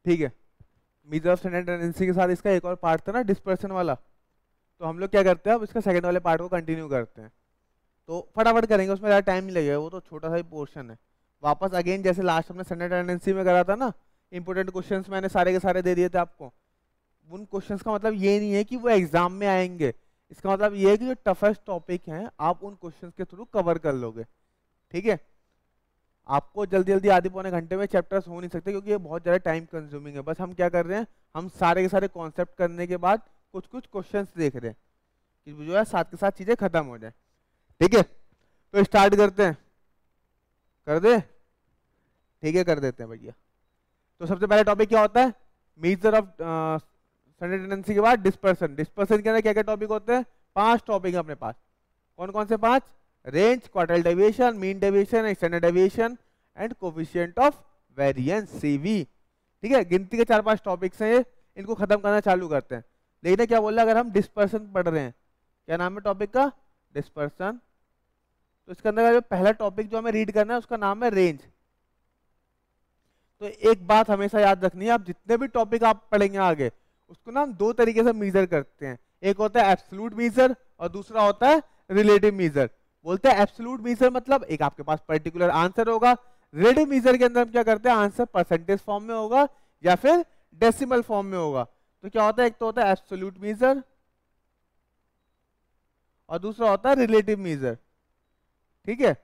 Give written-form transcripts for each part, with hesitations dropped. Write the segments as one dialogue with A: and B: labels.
A: ठीक है। Measure of standard tendency के साथ इसका एक और पार्ट था ना, डिस्पर्सन वाला, तो हम लोग क्या करते हैं अब इसका सेकंड वाले पार्ट को कंटिन्यू करते हैं। तो फटाफट करेंगे, उसमें ज़्यादा टाइम नहीं लगेगा, वो तो छोटा सा ही पोर्शन है। वापस अगेन जैसे लास्ट हमने स्टैंडर्ड टेंडेंसी में करा था ना, इंपोर्टेंट क्वेश्चंस मैंने सारे के सारे दे दिए थे आपको। उन क्वेश्चंस का मतलब ये नहीं है कि वो एग्जाम में आएंगे, इसका मतलब ये है कि जो टफेस्ट टॉपिक हैं आप उन क्वेश्चंस के थ्रू कवर कर लोगे। ठीक है, आपको जल्दी जल्दी आधे पौने घंटे में चैप्टर्स हो नहीं सकते क्योंकि ये बहुत ज़्यादा टाइम कंज्यूमिंग है। बस हम क्या कर रहे हैं, हम सारे के सारे कॉन्सेप्ट करने के बाद कुछ कुछ क्वेश्चंस देख रहे हैं कि जो है साथ के साथ चीज़ें खत्म हो जाए। ठीक है, तो स्टार्ट करते हैं, कर दे? ठीक है, कर देते हैं भैया। तो सबसे पहले टॉपिक क्या होता है, मेजर ऑफ स्टैंडर्ड टेंडेंसी के बाद डिस्पर्सन। डिस्पर्सन के अंदर क्या क्या टॉपिक होते हैं, 5 टॉपिक है अपने पास। कौन कौन से 5? Range, quartile deviation, mean deviation, standard deviation and coefficient of variance CV. ठीक है, गिनती के 4-5 टॉपिक्स हैं ये, इनको खत्म करना चालू करते हैं। लेकिन क्या बोल रहा है, अगर हम डिस्पर्सन पढ़ रहे हैं, क्या नाम है टॉपिक का, डिस्पर्सन, तो इसके अंदर का जो पहला टॉपिक जो हमें रीड करना है उसका नाम है रेंज। तो एक बात हमेशा याद रखनी है, आप जितने भी टॉपिक आप पढ़ेंगे आगे, उसको ना हम 2 तरीके से मेजर करते हैं। एक होता है एब्सोल्यूट मेजर और दूसरा होता है रिलेटिव मेजर। बोलते हैं एब्सोल्यूट मेजर मतलब एक आपके पास पर्टिकुलर आंसर होगा, रिलेटिव मेजर के अंदर हम क्या करते हैं, आंसर परसेंटेज फॉर्म में होगा या फिर डेसिमल फॉर्म में होगा। तो क्या होता है, एक तो होता है एब्सोल्यूट मेजर और दूसरा होता है रिलेटिव मेजर। ठीक है,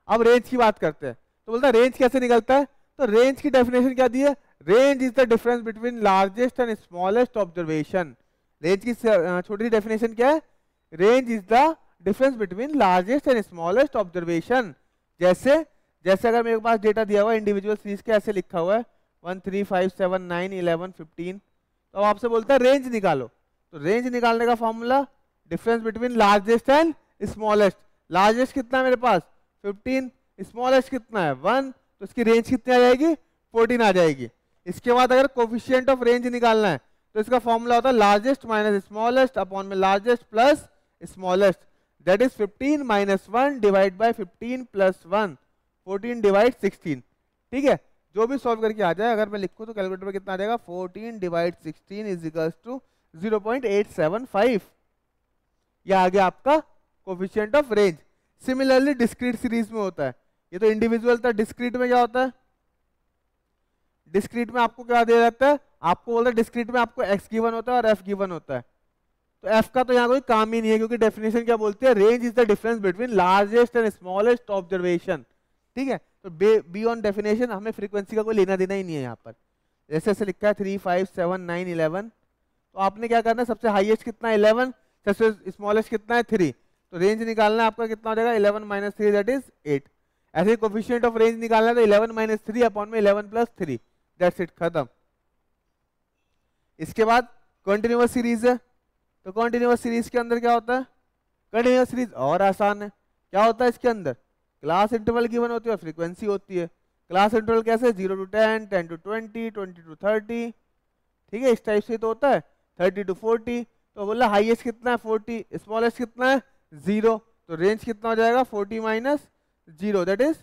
A: अब रेंज की बात करते हैं। तो बोलता है रेंज कैसे निकलता है, तो रेंज की डेफिनेशन क्या दी है, range is the difference between largest and smallest observation. Range की छोटी डेफिनेशन क्या है, range is the difference between largest and smallest observation. जैसे जैसे अगर मेरे पास डेटा दिया हुआ है इंडिविजुअल सीरीज के, ऐसे लिखा हुआ है 1 3 5 7 9 11 15, तो आपसे बोलता है रेंज निकालो। तो रेंज निकालने का formula, difference between largest and smallest. Largest कितना है मेरे पास 15, स्मॉलेस्ट कितना है 1, तो इसकी रेंज कितनी आ जाएगी 14 आ जाएगी। इसके बाद अगर कोफिशिएंट ऑफ रेंज निकालना है तो इसका फॉर्मूला होता है लार्जेस्ट माइनस स्मॉलेस्ट अपॉन में largest plus smallest, that is 15 minus 1 divide by 15 plus 1, 14 divide 16। ठीक है, जो भी सॉल्व करके आ जाए, अगर मैं लिखूं तो कैलकुलेटर में कितना आ जाएगा, 14 डिवाइड 16 इज इक्वल्स टू 0.875। यह आ गया आपका coefficient of range. Similarly discrete series में होता है, ये तो इंडिविजुअल था, डिस्क्रीट में क्या होता है, डिस्क्रीट में आपको क्या दिया जाता है, आपको बोलता है डिस्क्रीट में आपको x गिवन होता है और f गिवन होता है। तो f का तो यहाँ कोई काम ही नहीं है क्योंकि डेफिनेशन क्या बोलती है, range is the difference between largest and smallest observation. ठीक है, तो बियॉन्ड डेफिनेशन हमें फ्रीक्वेंसी का कोई लेना देना ही नहीं है यहाँ पर। जैसे ऐसे लिखा है 3 5 7 9 11, तो आपने क्या करना है, सबसे हाईएस्ट कितना है 11, सबसे स्मॉलेस्ट कितना है 3, तो रेंज निकालना है आपका कितना हो जाएगा 11 माइनस 3 दैट इज 8। ऐसे ही कोफिशिएंट ऑफ रेंज निकालना है तो 11 माइनस 3 अपॉन में 11 प्लस 3, दैट्स इट, खत्म। इसके बाद कंटिन्यूअस सीरीज है, तो कंटिन्यूअस सीरीज के अंदर क्या होता है, कंटिन्यूअस सीरीज और आसान है। क्या होता है इसके अंदर, क्लास इंटरवल गिवन होती है और फ्रीक्वेंसी होती है। क्लास इंटरवल कैसे, 0 to 10, 10 to 20, 20 to 30। ठीक है, इस टाइप से तो होता है 30 to 40। तो बोला हाईएस्ट कितना है 40, स्मॉलेस्ट कितना है 0, तो रेंज कितना हो जाएगा 40 माइनस 0 दैट इज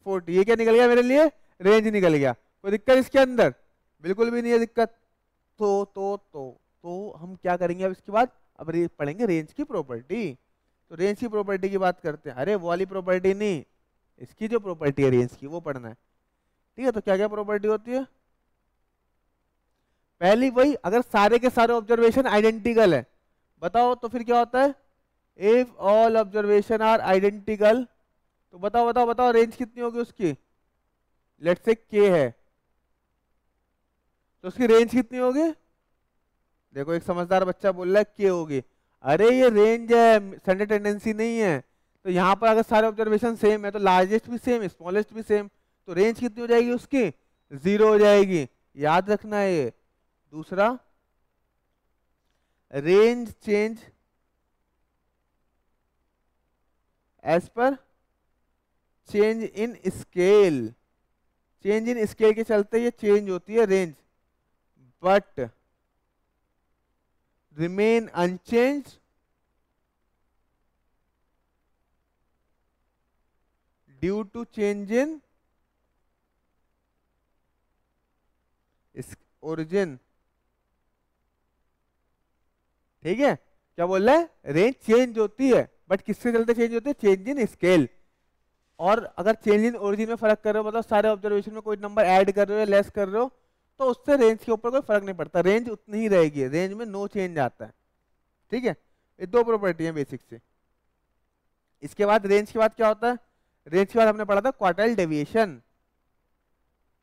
A: 40। ये क्या निकल गया मेरे लिए, रेंज निकल गया। कोई दिक्कत इसके अंदर, बिल्कुल भी नहीं है दिक्कत। तो हम क्या करेंगे अब इसके बाद, अब पढ़ेंगे रेंज की प्रॉपर्टी। तो रेंज की प्रॉपर्टी की बात करते हैं, अरे वो वाली प्रॉपर्टी नहीं, इसकी जो प्रॉपर्टी है रेंज की वो पढ़ना है। ठीक है, तो क्या क्या प्रॉपर्टी होती है, पहली वही, अगर सारे के सारे ऑब्जर्वेशन आइडेंटिकल है, बताओ तो फिर क्या होता है, if all observation are identical, तो बताओ बताओ बताओ रेंज कितनी होगी उसकी, लेट्स से k है, तो उसकी रेंज कितनी होगी, देखो एक समझदार बच्चा बोल रहा है k होगी। अरे ये रेंज है, स्टैंडर्ड टेंडेंसी नहीं है। तो यहाँ पर अगर सारे ऑब्जर्वेशन सेम है तो लार्जेस्ट भी सेम, स्मॉलेस्ट भी सेम, तो रेंज कितनी हो जाएगी उसकी, 0 हो जाएगी, याद रखना है ये। दूसरा, range change as per change in scale, change in scale के चलते ये चेंज होती है range, but remain unchanged origin, ठीक है। क्या बोल रहा है, रेंज चेंज होती है, बट किसके चलते चेंज होती है, चेंज इन स्केल। और अगर चेंज इन ओरिजिन में फर्क कर रहे हो, मतलब सारे ऑब्जर्वेशन में कोई नंबर ऐड कर रहे हो या लेस कर रहे हो, तो उससे रेंज के ऊपर कोई फर्क नहीं पड़ता, रेंज उतनी ही रहेगी, रेंज में नो चेंज आता है, ठीक है। ये दो प्रॉपर्टी है बेसिक से। इसके बाद रेंज के बाद क्या होता है, रेंज के बाद हमने पढ़ा था क्वार्टाइल डेविएशन।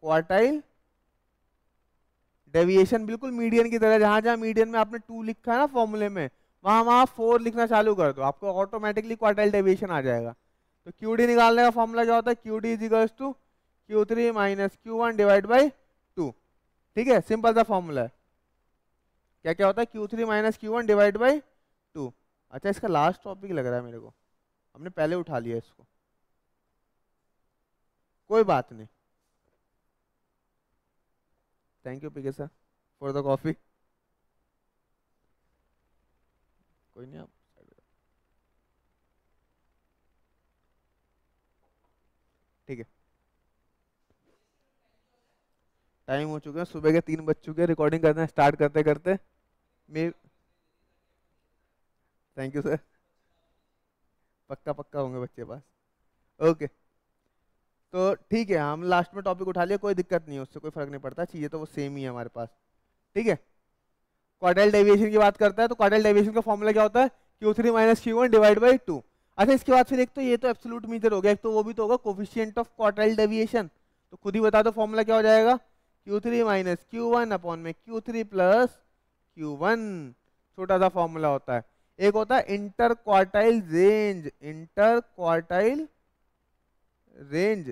A: क्वार्टाइल डेविएशन बिल्कुल मीडियन की तरह, जहां जहां मीडियन में आपने 2 लिखा है ना फॉर्मूले में, वहां वहां 4 लिखना चालू कर दो, आपको ऑटोमेटिकली क्वार्टाइल डेविएशन आ जाएगा। तो QD निकालने का फॉर्मूला क्या होता है, QD is equals to Q3 minus Q1 divide by 2, ठीक है, सिंपल सा फॉर्मूला है। क्या क्या होता है, Q3 minus Q1 divide by 2। अच्छा, इसका लास्ट टॉपिक लग रहा है मेरे को, हमने पहले उठा लिया इसको, कोई बात नहीं। Thank you PK sir for the coffee. कोई नहीं, आप ठीक है। टाइम हो चुका है, सुबह के 3 बज चुके हैं, रिकॉर्डिंग करना स्टार्ट करते करते मे थैंक यू सर, पक्का पक्का होंगे बच्चे पास, ओके। तो ठीक है, हम लास्ट में टॉपिक उठा लिया, कोई दिक्कत नहीं है, उससे कोई फर्क नहीं पड़ता, चीजें तो वो सेम ही है हमारे पास, ठीक है। क्वार्टाइल डेविएशन की बात करता है, तो क्वार्टाइल डेविएशन का फॉर्मूला क्या होता है, Q3 minus Q1 divide by 2। अच्छा, इसके बाद फिर एक तो ये तो एब्सोल्यूट मीजर हो गया, एक तो वो भी तो होगा कोफिशिएंट ऑफ क्वार्टाइल डेविएशन, तो खुद ही बता दो फॉर्मूला क्या हो जाएगा, Q3 माइनस Q1 अपॉन में Q3 प्लस Q1, छोटा सा फॉर्मूला होता है। एक होता है inter quartile range, inter quartile range,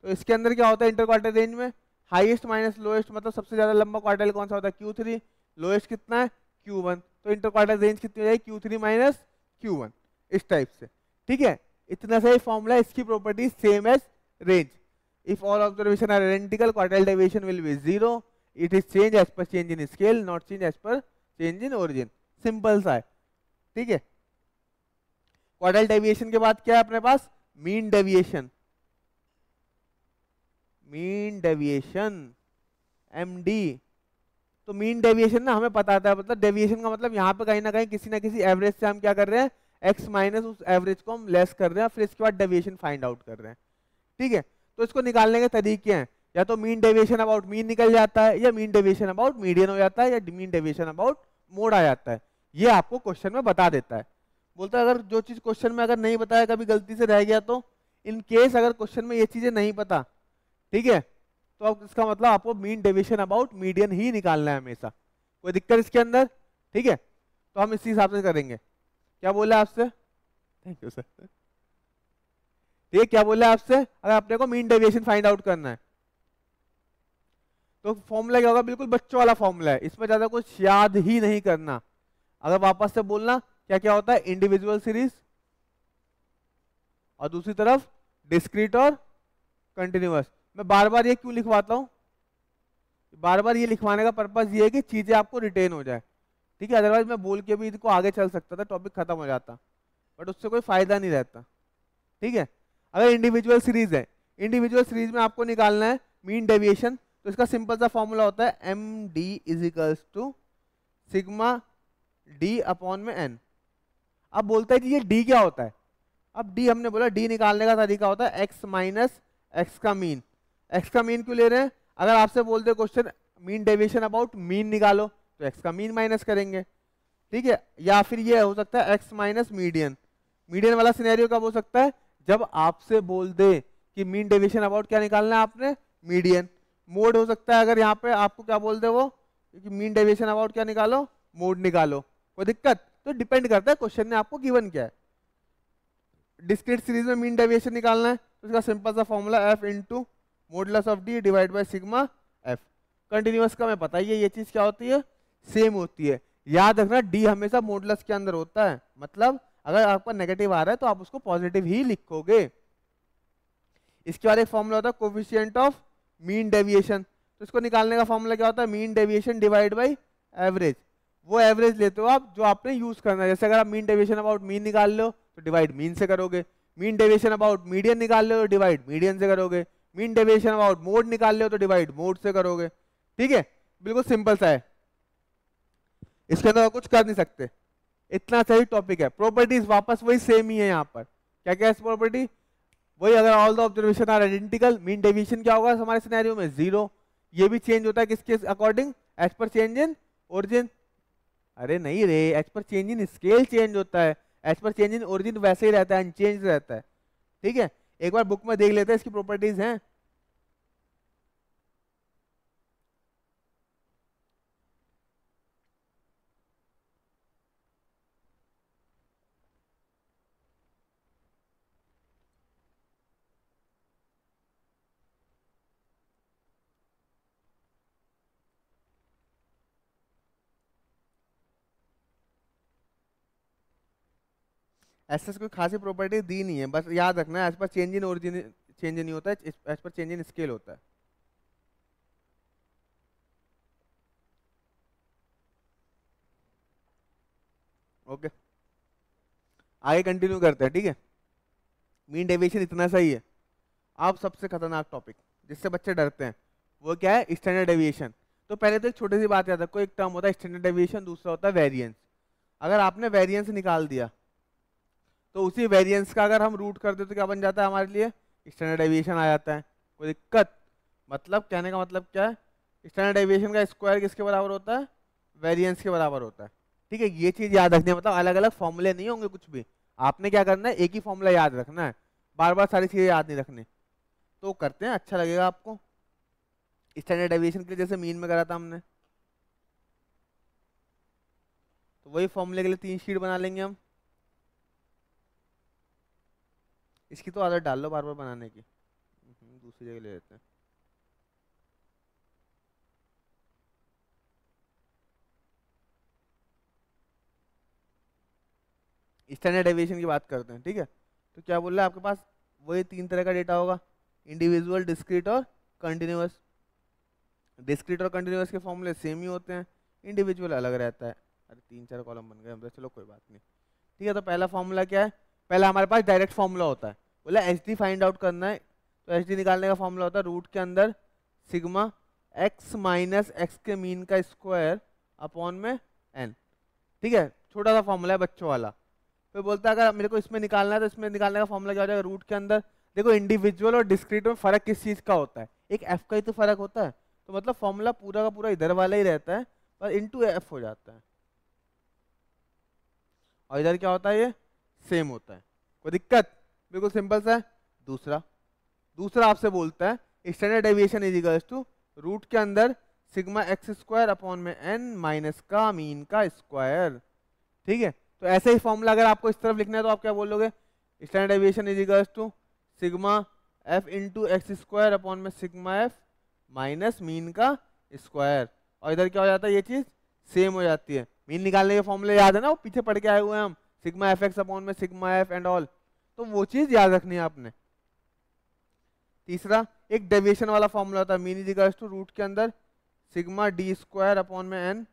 A: तो इसके अंदर क्या होता है, इंटर क्वार्टाइल रेंज में हाईएस्ट माइनस लोएस्ट, मतलब सबसे ज्यादा लंबा क्वार्टाइल कौन सा होता है, Q3, लोएस्ट कितना है, Q1, तो इंटर क्वार्टाइल रेंज कितनी हो जाएगी, Q3 माइनस Q1, इस टाइप से, ठीक है। इतना सा ही फॉर्मूला, इसकी property same as range. If all observation are identical, quartile deviation will be 0, it is change as per change in scale, not change as per change in origin, simple सा है, ठीक है। क्वार्टाइल डेविएशन के बाद क्या है अपने पास, mean deviation, mean deviation MD। तो मीन डेविएशन ना हमें पता था, मतलब डेविएशन का मतलब यहाँ पे कहीं ना कहीं किसी ना किसी एवरेज से हम क्या कर रहे हैं, x माइनस उस एवरेज को हम लेस कर रहे हैं, फिर इसके बाद डेविएशन फाइंड आउट कर रहे हैं, ठीक है। तो इसको निकालने के तरीके हैं, या तो मीन डेविएशन अबाउट मीन निकल जाता है, या मीन डेविएशन अबाउट मीडियन हो जाता है, या मीन डेविएशन अबाउट मोड आ जाता है, ये आपको क्वेश्चन में बता देता है। बोलता है अगर जो चीज क्वेश्चन में अगर नहीं बताया, कभी गलती से रह गया, तो इन केस अगर क्वेश्चन में ये चीजें नहीं पता, ठीक है, तो अब इसका मतलब आपको मीन डेविएशन अबाउट मीडियन ही निकालना है हमेशा, कोई दिक्कत इसके अंदर, ठीक है। तो हम इसी हिसाब से करेंगे। क्या बोला आपसे, थैंक यू सर, ठीक है, क्या बोला आपसे, अगर अपने को मीन डेविएशन फाइंड आउट करना है, तो फॉर्मूला क्या होगा, बिल्कुल बच्चों वाला फॉर्मूला है, इसमें ज्यादा कुछ याद ही नहीं करना। अगर वापस से बोलना, क्या क्या होता है, इंडिविजुअल सीरीज, और दूसरी तरफ डिस्क्रीट और कंटिन्यूअस। मैं बार बार ये क्यों लिखवाता हूँ, बार बार ये लिखवाने का पर्पस ये है कि चीजें आपको रिटेन हो जाए, ठीक है। अदरवाइज मैं बोल के भी इनको आगे चल सकता था, टॉपिक खत्म हो जाता, बट उससे कोई फायदा नहीं रहता, ठीक है। अगर इंडिविजुअल सीरीज है, इंडिविजुअल सीरीज में आपको निकालना है मीन डेविएशन, तो इसका सिंपल सा फॉर्मूला होता है MD is equals to sigma D upon में N। अब बोलता है कि ये D क्या होता है, अब D हमने बोला D निकालने का तरीका होता है x माइनस x का मीन। x का मीन क्यों ले रहे हैं, अगर आपसे बोलते question mean deviation about mean निकालो, तो x का मीन माइनस करेंगे, ठीक है। या फिर ये हो सकता है x माइनस मीडियन। मीडियन वाला सिनेरियो कब हो सकता है, जब आपसे बोल दे कि मीन डेविएशन अबाउट क्या निकालना है आपने, मीडियन। मोड हो सकता है अगर यहाँ पे आपको क्या बोल दे वो कि मीन डेविएशन अबाउट क्या निकालो, मोड निकालो, कोई दिक्कत, तो डिपेंड करता है क्वेश्चन ने आपको गिवन क्या है। डिस्क्रीट सीरीज में मीन डेविएशन निकालना है, तो इसका सिंपल सा formula f into modulus of D divide by sigma f। Continuous का मैं पता ही है, ये चीज क्या होती है, सेम होती है। याद रखना d हमेशा मॉडुलस के अंदर होता है, मतलब अगर आपका नेगेटिव आ रहा है तो आप उसको पॉजिटिव ही लिखोगे। इसके बाद एक फॉर्मूला होता है कोफिशिएंट ऑफ मीन डेविएशन, तो इसको निकालने का फॉर्मूला क्या होता है, mean deviation divide by average. वो एवरेज लेते हो आप जो आपने यूज करना है, जैसे अगर आप मीन डेविएशन अबाउट मीन निकाल लो तो डिवाइड मीन से करोगे, मीन डेविएशन अबाउट मीडियन निकाल लो डिवाइड मीडियन से करोगे, मीन डेविएशन अबाउट मोड निकाल लो तो डिवाइड मोड से करोगे, ठीक है, बिल्कुल सिंपल सा है, इसके अंदर कुछ कर नहीं सकते, इतना सही टॉपिक है। प्रॉपर्टीज वापस वही सेम ही है यहाँ पर, क्या क्या है प्रॉपर्टी वही, अगर all the observation are identical, mean deviation क्या होगा हमारे सिनेरियो में 0, ये भी चेंज होता है किसके according, as per change in origin, अरे नहीं रे, as per change in scale change होता है, as per change in origin वैसे ही रहता है, अनचेंज रहता है, ठीक है। एक बार बुक में देख लेते हैं इसकी प्रॉपर्टीज हैं। ऐसा कोई खासी प्रॉपर्टी दी नहीं है, बस याद रखना है as per change in origin change नहीं होता है, as per change in scale होता है। ओके, आगे कंटिन्यू करते हैं, ठीक है। मीन डेविएशन इतना सही है। अब सबसे खतरनाक टॉपिक जिससे बच्चे डरते हैं वो क्या है, स्टैंडर्ड डेविएशन। तो पहले तो एक छोटी सी बात याद रखो, एक टर्म होता है स्टैंडर्ड डेविएशन, दूसरा होता है वेरिएंस। अगर आपने वेरिएंस निकाल दिया तो उसी वेरिएंस का अगर हम रूट कर दे तो क्या बन जाता है हमारे लिए, स्टैंडर्ड डेविएशन आ जाता है। कोई दिक्कत, मतलब कहने का मतलब क्या है, स्टैंडर्ड डेविएशन का स्क्वायर किसके बराबर होता है, वेरिएंस के बराबर होता है, ठीक है। ये चीज याद रखनी है, मतलब अलग अलग फॉर्मूले नहीं होंगे कुछ भी, आपने क्या करना है एक ही फॉर्मूला याद रखना है, बार बार सारी चीजें याद नहीं रखनी। तो करते हैं, अच्छा लगेगा आपको। स्टैंडर्ड डेविएशन के लिए जैसे मीन में करा था हमने, तो वही फॉर्मूले के लिए 3 शीट बना लेंगे हम। इसकी तो आदत डाल लो बार बार बनाने की, दूसरी जगह ले लेते हैं। स्टैंडर्ड डेविएशन की बात करते हैं, ठीक है। तो क्या बोल रहा है आपके पास, वही 3 तरह का डेटा होगा, इंडिविजुअल, डिस्क्रीट और कंटिन्यूअस। डिस्क्रीट और कंटिन्यूअस के फॉर्मूले सेम ही होते हैं, इंडिविजुअल अलग रहता है। अरे 3-4 कॉलम बन गए हम तो, चलो कोई बात नहीं, ठीक है। तो पहला फॉर्मूला क्या है, पहला हमारे पास डायरेक्ट फॉर्मूला होता है, बोला एच डी फाइंड आउट करना है, तो एच डी निकालने का फॉर्मूला होता है रूट के अंदर सिग्मा एक्स माइनस एक्स के मीन का स्क्वायर अपॉन में एन, ठीक है। छोटा सा फॉर्मूला है बच्चों वाला। फिर बोलता है अगर मेरे को इसमें निकालना है तो इसमें निकालने का फॉर्मूला क्या हो जाएगा, रूट के अंदर, देखो इंडिविजुअल और डिस्क्रीट में फर्क किस चीज का होता है, एक एफ का ही तो फर्क होता है, तो मतलब फॉर्मूला पूरा का पूरा इधर वाला ही रहता है, पर इंटू एफ हो जाता है, और इधर क्या होता है, ये सेम होता है। कोई दिक्कत, बिल्कुल सिंपल सा है। दूसरा दूसरा आपसे बोलता है standard deviation is equals to root के अंदर सिग्मा एक्स स्क्वायर अपॉन में एन माइनस का मीन का स्क्वायर, ठीक है। तो ऐसे ही फॉर्मूला अगर आपको इस तरफ लिखना है तो आप क्या बोलोगे, standard deviation is equals to sigma f into x square upon में सिग्मा एफ माइनस मीन का स्क्वायर, और इधर क्या हो जाता है, ये चीज सेम हो जाती है। मीन निकालने के फॉर्मूले याद है ना, वो पीछे पढ़ के आए हुए हैं हम, सिग्मा एफ एक्स अपॉन में सिग्मा एफ एंड ऑल, तो वो चीज याद रखनी है आपने। तीसरा एक डेविएशन वाला फॉर्मूला होता है, mean is equals to root के अंदर सिग्मा डी स्क्वायर अपॉन में n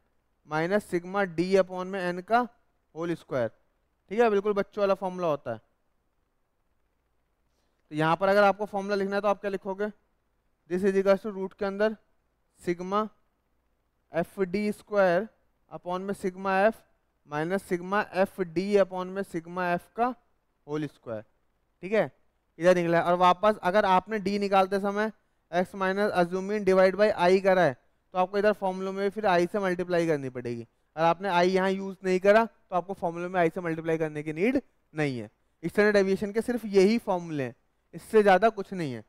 A: minus sigma d upon में एन का होल स्क्वायर, ठीक है, बिल्कुल बच्चों वाला फॉर्मूला होता है। तो यहाँ पर अगर आपको फॉर्मूला लिखना है तो आप क्या लिखोगे, this is equals to root के अंदर sigma F D square upon में sigma F minus sigma F D upon में सिग्मा एफ का होल स्क्वायर, ठीक है, इधर निकला है। और वापस अगर आपने डी निकालते समय x minus assuming divide by I करा है तो आपको इधर फॉर्मूले में फिर आई से मल्टीप्लाई करनी पड़ेगी। अगर आपने आई यहाँ यूज नहीं करा तो आपको फॉर्मूले में आई से मल्टीप्लाई करने की नीड नहीं है। स्टैंडर्ड डेविएशन के सिर्फ यही फॉर्मूले हैं, इससे ज़्यादा कुछ नहीं है।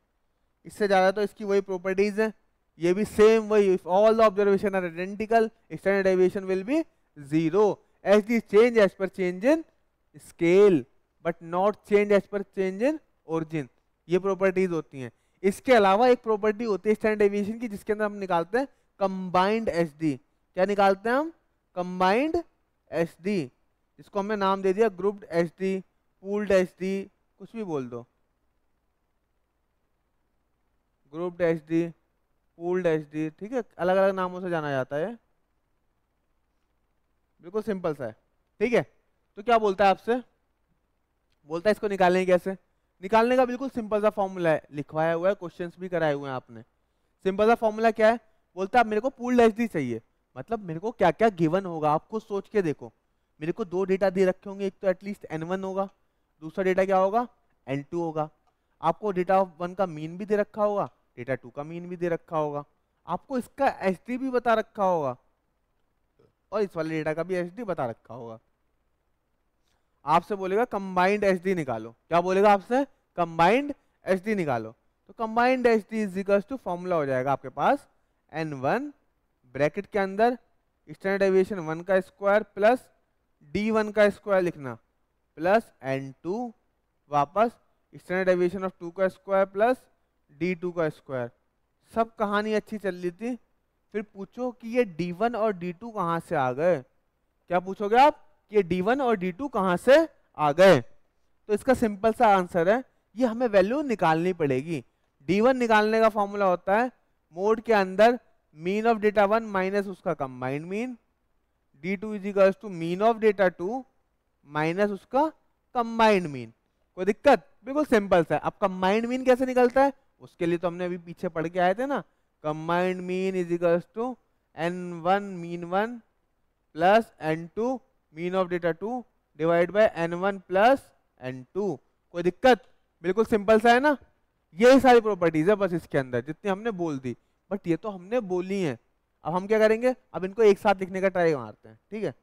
A: इससे ज़्यादा तो इसकी वही प्रॉपर्टीज है, ये भी सेम वही, all the observation are identical standard deviation will be 0 as the change as per change in scale but not change as per change in origin, ये प्रॉपर्टीज होती हैं। इसके अलावा एक प्रॉपर्टी होती है स्टैंडर्ड डेविएशन की जिसके अंदर हम निकालते हैं कंबाइंड एचडी। क्या निकालते हैं हम, कंबाइंड एचडी, जिसको हमने नाम दे दिया ग्रुप्ड एचडी, पूल्ड एचडी, कुछ भी बोल दो, ग्रुप्ड एचडी, पूल्ड एचडी, ठीक है, अलग अलग नामों से जाना जाता है, बिल्कुल सिंपल सा है, ठीक है। तो क्या बोलता है आपसे, बोलता है इसको निकालेंगे कैसे, निकालने का बिल्कुल सिंपल सा फॉर्मूला है, लिखवाया हुआ है, क्वेश्चंस भी कराए हुए हैं आपने। सिंपल सा फॉर्मूला क्या है, बोलता है मेरे को पूल्ड एचडी चाहिए, मतलब मेरे को क्या क्या गिवन होगा आप खुद सोच के देखो। मेरे को दो डेटा दे रखे होंगे, एक तो एटलीस्ट n1 होगा, दूसरा डेटा क्या होगा n2 होगा। आपको डेटा ऑफ 1 का मीन भी दे रखा होगा, डेटा 2 का मीन भी दे रखा होगा, आपको इसका एचडी भी बता रखा होगा और इस वाले डेटा का भी एचडी बता रखा होगा। आपसे बोलेगा कंबाइंड एचडी निकालो, क्या बोलेगा आपसे, कंबाइंड एचडी निकालो। तो combined HD is equals to formula हो जाएगा आपके पास n1 ब्रैकेट के अंदर स्टैंडर्ड डेविएशन 1 का स्क्वायर प्लस d1 का स्क्वायर लिखना प्लस n2 वापस स्टैंडर्ड डेविएशन ऑफ 2 का स्क्वायर प्लस d2 का स्क्वायर। सब कहानी अच्छी चल रही थी, फिर पूछो कि ये d1 और d2 कहाँ से आ गए। क्या पूछोगे आप कि ये d1 और d2 कहाँ से आ गए। तो इसका सिंपल सा आंसर है, ये हमें वैल्यू निकालनी पड़ेगी। d1 निकालने का फॉर्मूला होता है मोड के अंदर मीन ऑफ डेटा 1 माइनस उसका combined mean, d2 is equals to mean of data 2 minus उसका कंबाइंड मीन। कोई दिक्कत, बिल्कुल सिंपल सा है। अब कंबाइंड मीन कैसे निकलता है, उसके लिए तो हमने अभी पीछे पढ़ के आए थे ना, combined mean is equals to n1 mean 1 plus n2 mean of data 2 divide by n1 plus n2। कोई दिक्कत, बिल्कुल सिंपल सा है ना। यही सारी प्रॉपर्टीज है बस इसके अंदर जितनी हमने बोल दी, बट ये तो हमने बोली है। अब हम क्या करेंगे, अब इनको एक साथ लिखने का ट्राई मारते हैं, ठीक है,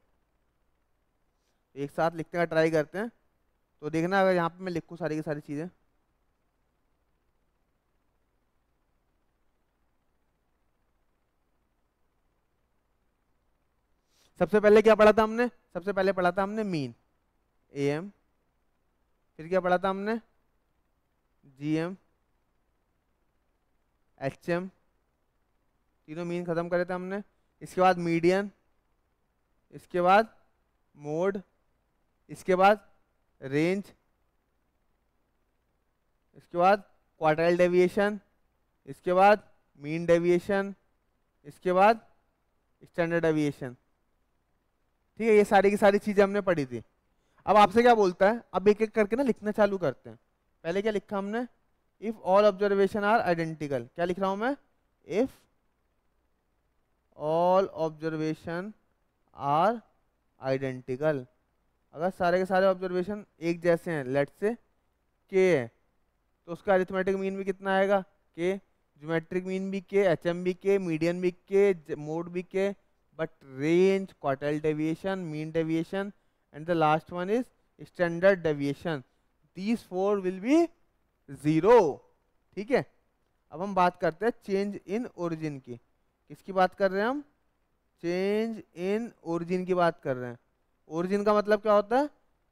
A: एक साथ लिखने का ट्राई करते हैं। तो देखना अगर यहाँ पे मैं लिखूँ सारी की सारी चीजें, सबसे पहले क्या पढ़ा था हमने, सबसे पहले पढ़ा था हमने मीन am, फिर क्या पढ़ा था हमने gm hm, तीनों मीन खत्म करे थे हमने। इसके बाद मीडियन, इसके बाद मोड, इसके बाद रेंज, इसके बाद क्वार्टाइल डेविएशन, इसके बाद मीन डेविएशन, इसके बाद स्टैंडर्ड डेविएशन। ठीक है, ये सारी की सारी चीजें हमने पढ़ी थी। अब आपसे क्या बोलता है, अब एक एक करके ना लिखना चालू करते हैं। पहले क्या लिखा हमने, if all observation are identical. क्या लिख रहा हूं मैं, if all observation are identical. अगर सारे के सारे ऑब्जर्वेशन एक जैसे हैं, लेट से के है, तो उसका अरिथमेटिक मीन भी कितना आएगा के, ज्योमेट्रिक मीन भी के, एचएम भी के, मीडियन भी के, मोड भी के, but range, quartile deviation, mean deviation and the last one is standard deviation, these four will be 0। ठीक है, अब हम बात करते हैं चेंज इन ओरिजिन की। किसकी बात कर रहे हैं हम, चेंज इन ओरिजिन की बात कर रहे हैं। ओरिजिन का मतलब क्या होता है,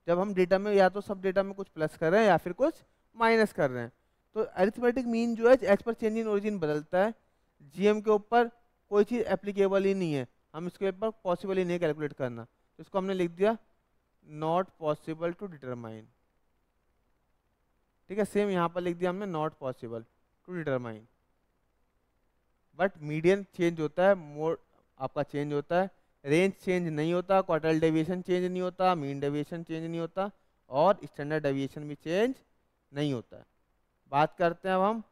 A: जब हम डेटा में या तो सब डेटा में कुछ प्लस कर रहे हैं या फिर कुछ माइनस कर रहे हैं। तो अरिथमेटिक मीन जो है as per change in origin बदलता है। जीएम के ऊपर कोई चीज़ एप्लीकेबल ही नहीं है, हम इसके ऊपर पॉसिबल ही नहीं कैलकुलेट करना, तो इसको हमने लिख दिया नॉट पॉसिबल टू डिटरमाइन। ठीक है, सेम यहाँ पर लिख दिया हमने not possible to determine. But median change होता है, मोड आपका चेंज होता है, रेंज चेंज नहीं होता, क्वार्टाइल डेविएशन चेंज नहीं होता, मीन डेविएशन चेंज नहीं होता और स्टैंडर्ड डेविएशन भी चेंज नहीं होता है। बात करते हैं अब हम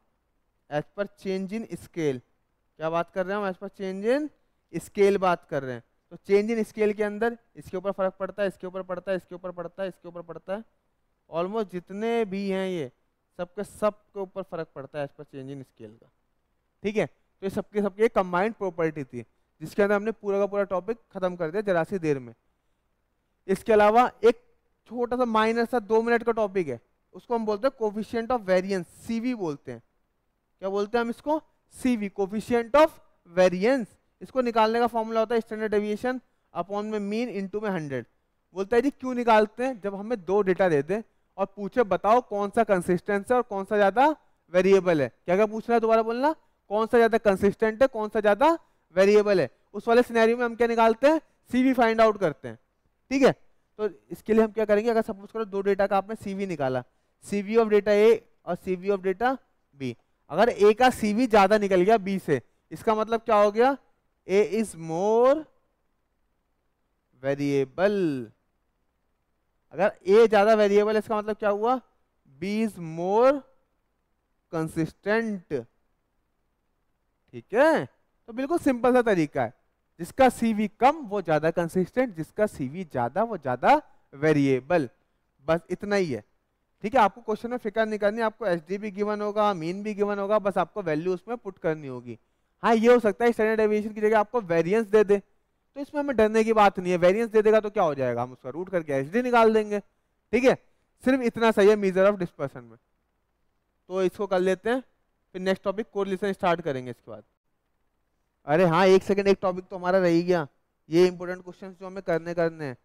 A: as per change in scale. क्या बात कर रहे हैं हम, as per change in scale बात कर रहे हैं। तो चेंज इन स्केल के अंदर इसके ऊपर फर्क पड़ता है, इसके ऊपर पड़ता है, इसके ऊपर पड़ता है, इसके ऊपर पड़ता है, ऑलमोस्ट जितने भी हैं ये सबके सबके ऊपर फर्क पड़ता है as per change in scale का। ठीक है, तो ये सबके सबके कंबाइंड प्रॉपर्टी थी जिसके अंदर हमने पूरा का पूरा टॉपिक खत्म कर दिया जरा सी देर में। इसके अलावा एक छोटा सा माइनर सा 2 मिनट का टॉपिक है, उसको हम बोलते हैं कोफिशिएंट ऑफ वेरिएंस, सीवी बोलते हैं। क्या बोलते हैं हम इसको, सीवी, कोफिशिएंट ऑफ वेरिएंस। इसको निकालने का फॉर्मूला होता है स्टैंडर्ड डेविएशन अपॉन में मीन इनटू में 100। बोलता है जी क्यों निकालते हैं, जब हमें 2 डेटा दे दे और पूछे बताओ कौन सा कंसिस्टेंट है और कौन सा ज्यादा वेरिएबल है। क्या क्या पूछना है, दोबारा बोलना, कौन सा ज्यादा कंसिस्टेंट है, कौन सा ज्यादा वेरिएबल है। उस वाले सिनेरियो में हम क्या निकालते हैं, सीवी फाइंड आउट करते हैं। ठीक है, तो इसके लिए हम क्या करेंगे, अगर सपोज करो 2 डेटा का आपने सीवी निकाला, सीवी ऑफ डेटा ए और सीवी ऑफ डेटा बी, अगर ए का सीवी ज्यादा निकल गया बी से, इसका मतलब क्या हो गया, ए इज मोर वेरिएबल। अगर ए ज्यादा वेरिएबल है इसका मतलब क्या हुआ, बी इज मोर कंसिस्टेंट। ठीक है, तो बिल्कुल सिंपल सा तरीका है, जिसका सीवी कम वो ज्यादा कंसिस्टेंट, जिसका सीवी ज्यादा वो ज्यादा वेरिएबल, बस इतना ही है। ठीक है, आपको क्वेश्चन में फिक्र नहीं करनी, आपको एसडी भी गिवन होगा, मीन भी गिवन होगा, बस आपको वैल्यू उसमें पुट करनी होगी। हाँ, ये हो सकता है स्टैंडर्ड डेविएशन की जगह आपको वेरिएंस दे दे, तो इसमें हमें डरने की बात नहीं है। वेरिएंस दे देगा तो क्या हो जाएगा, हम उसका रूट करके एसडी निकाल देंगे। ठीक है, सिर्फ इतना सही है मेजर ऑफ डिस्पर्सन में। तो इसको कर लेते हैं, फिर नेक्स्ट टॉपिक कोरिलेशन स्टार्ट करेंगे इसके बाद। अरे हाँ, एक सेकंड, एक टॉपिक तो हमारा रह ही गया, ये इंपॉर्टेंट क्वेश्चन जो हमें करने हैं।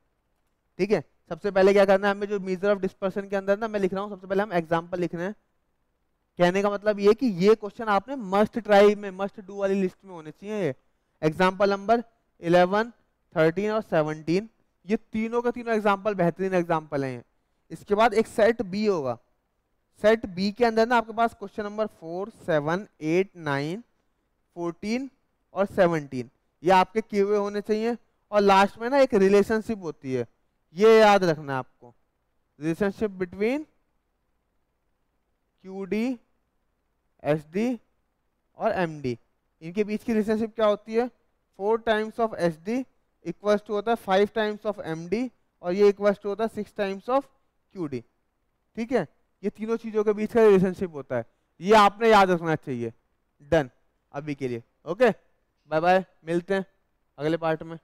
A: ठीक है, सबसे पहले क्या करना है हमें, जो मेजर ऑफ डिस्पर्सन के अंदर ना मैं लिख रहा हूँ, सबसे पहले हम एग्जांपल लिख रहे हैं। कहने का मतलब ये कि ये क्वेश्चन आपने मस्ट ट्राई में, मस्ट डू वाली लिस्ट में होने चाहिए। एग्जांपल नंबर 11, 13 और 17, ये तीनों का तीनों एग्जांपल बेहतरीन एग्जांपल हैं। इसके बाद एक सेट बी होगा, सेट बी के अंदर ना आपके पास क्वेश्चन नंबर 4, 7, 8, 9, 14 और 17 ये आपके किए हुए होने चाहिए। और लास्ट में ना एक रिलेशनशिप होती है, ये याद रखना है आपको, रिलेशनशिप बिटवीन QD, SD और MD, इनके बीच की रिलेशनशिप क्या होती है, 4 times of SD equals to होता है 5 टाइम्स ऑफ MD, और ये इक्वल्स टू होता है 6 टाइम्स ऑफ QD। ठीक है, ये तीनों चीजों के बीच का रिलेशनशिप होता है, ये आपने याद रखना चाहिए। डन अभी के लिए, ओके, बाय बाय, मिलते हैं अगले पार्ट में।